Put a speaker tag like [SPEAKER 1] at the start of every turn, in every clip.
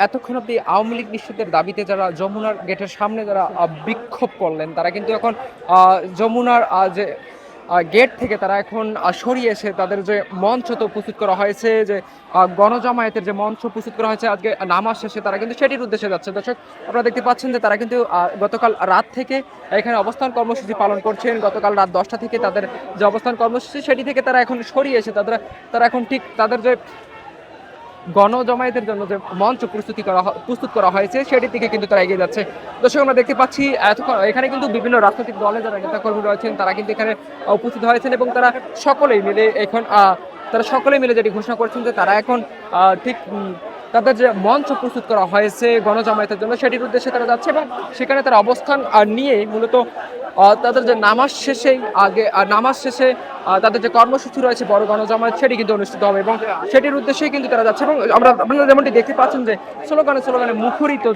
[SPEAKER 1] এতক্ষণ অব্দি আওয়ামী লীগ নিষিদ্ধের দাবিতে যারা যমুনার গেটের সামনে যারা বিক্ষোভ করলেন, তারা কিন্তু এখন যমুনার যে গেট থেকে তারা এখন সরিয়ে এসে তাদের যে মঞ্চ তো প্রস্তুত করা হয়েছে, যে গণজামায়াতের যে মঞ্চ প্রস্তুত করা হয়েছে আজকে নামাজ শেষে, তারা কিন্তু সেটির উদ্দেশ্যে যাচ্ছে। দর্শক, আপনারা দেখতে পাচ্ছেন যে তারা কিন্তু গতকাল রাত থেকে এখানে অবস্থান কর্মসূচি পালন করছেন। গতকাল রাত 10টা থেকে তাদের যে অবস্থান কর্মসূচি সেটি থেকে তারা এখন সরিয়ে এসে তারা এখন ঠিক তাদের যে গণজমায়েতের জন্য যে মঞ্চ প্রস্তুত করা হয়েছে সেটির দিকে কিন্তু তারা এগিয়ে যাচ্ছে। দর্শক, আমরা দেখতে পাচ্ছি এখানে কিন্তু বিভিন্ন রাজনৈতিক দলে যারা নেতাকর্মী রয়েছেন তারা কিন্তু এখানে উপস্থিত হয়েছেন এবং তারা সকলেই মিলে যেটি ঘোষণা করছেন যে তারা এখন ঠিক তাদের যে মঞ্চ প্রস্তুত করা হয়েছে গণজামায়াতের জন্য সেটির উদ্দেশ্যে তারা যাচ্ছে এবং সেখানে তারা অবস্থান নিয়ে মূলত তাদের যে নামাজ শেষে তাদের যে কর্মসূচি রয়েছে বড় গণজামায়াত সেটি কিন্তু অনুষ্ঠিত হবে এবং সেটির উদ্দেশ্যেই কিন্তু তারা যাচ্ছে। এবং আপনারা যেমনটি দেখতে পাচ্ছেন যে স্লোগানে মুখরিত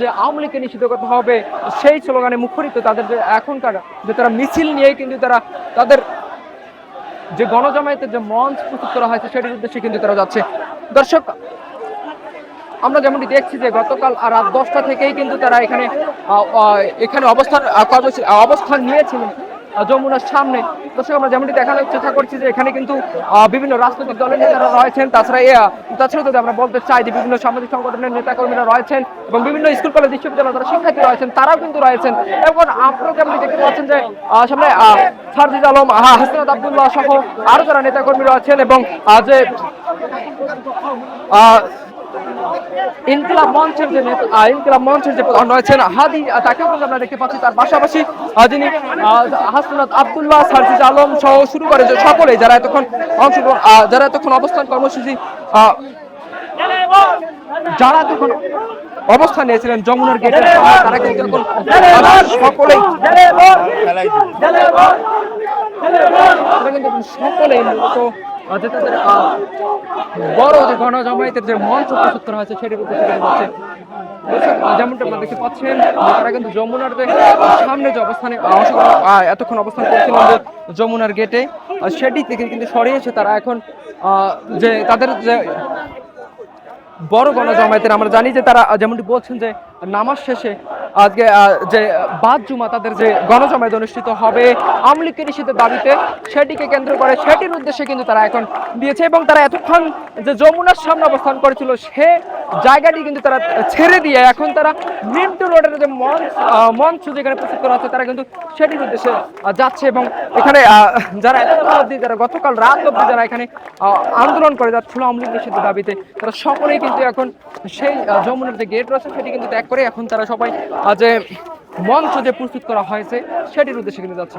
[SPEAKER 1] যে আওয়ামী লীগকে নিষিদ্ধ করতে হবে, সেই স্লোগানে মুখরিত তাদের যে এখনকার যে তারা মিছিল নিয়ে কিন্তু তারা তাদের যে গণজামায়াতের যে মঞ্চ প্রস্তুত করা হয়েছে সেটির উদ্দেশ্যে কিন্তু তারা যাচ্ছে। দর্শক, আমরা যেমনটি দেখছি যে গতকাল রাত 10টা থেকেই কিন্তু তারা এখানে অবস্থান নিয়েছিলেন যমুনার সামনে। দর্শক, আমরা যেমনটি দেখানোর চেষ্টা করছি যে এখানে কিন্তু বিভিন্ন রাজনৈতিক দলের নেতারা রয়েছেন, তাছাড়া যদি আমরা বলতে চাই যে বিভিন্ন সামাজিক সংগঠনের নেতাকর্মীরা রয়েছেন এবং বিভিন্ন স্কুল কলেজ বিশ্ববিদ্যালয় যারা শিক্ষার্থী রয়েছেন তারাও কিন্তু রয়েছেন। এবং আপনারা যেমন দেখতে পাচ্ছেন যে সামনে সারজিদ আলম, হাসনাত আব্দুল্লাহ সহ আরো যারা নেতাকর্মী রয়েছেন এবং যে ইনকিলাব মঞ্চের যে প্রধান রয়েছেন হাদি, তাকেও কিন্তু আমরা দেখতে পাচ্ছি। তার পাশাপাশি যিনি হাসনাত আব্দুল্লাহ, সারজিদ আলম সহ শুরু করে যে সকলেই যারা এতক্ষণ অবস্থান কর্মসূচি যারা তখন অবস্থান নিয়েছিলেন যমুনার গেটে, তারা কিন্তু এখন সকলেই মূলত যে তাদের বড় যে গণজামায়াতের যে মঞ্চ প্রস্তুত করা হয়েছে সেটির উদ্দেশ্যে যাচ্ছে। যেমনটা আপনারা দেখতে পাচ্ছেন, তারা কিন্তু যমুনার যে সামনে যে এতক্ষণ অবস্থান করছিলেন যে যমুনার গেটে, সেটি থেকে কিন্তু সরিয়ে এসে তারা এখন যে তাদের যে বড় গণজামায়াতের, আমরা জানি যে তারা যেমনটি বলছেন যে নামাজ শেষে আজকে যে বাদ জুমা তাদের যে গণজামায়াত অনুষ্ঠিত হবে আওয়ামী লীগকে নিষিদ্ধের দাবিতে, সেটিকে কেন্দ্র করে সেটির উদ্দেশ্যে কিন্তু তারা এখন দিয়েছে। এবং তারা এতক্ষণ যে যমুনার সামনে অবস্থান করেছিল সে জায়গাটি কিন্তু তারা ছেড়ে দিয়ে এখন তারা মিন্টু রোডের যে মঞ্চ যেখানে প্রস্তুত করা হচ্ছে তারা কিন্তু সেটির উদ্দেশ্যে যাচ্ছে। এবং এখানে যারা গতকাল রাত অবধি যারা এখানে আন্দোলন করে যাচ্ছিল আওয়ামী লীগ নিষিদ্ধের দাবিতে, তারা সকলেই কিন্তু এখন সেই যমুনার যে গেট রয়েছে সেটি কিন্তু ত্যাগ করে এখন তারা সবাই যে মঞ্চ যে প্রস্তুত করা হয়েছে সেটির উদ্দেশ্যে কিন্তু যাচ্ছে।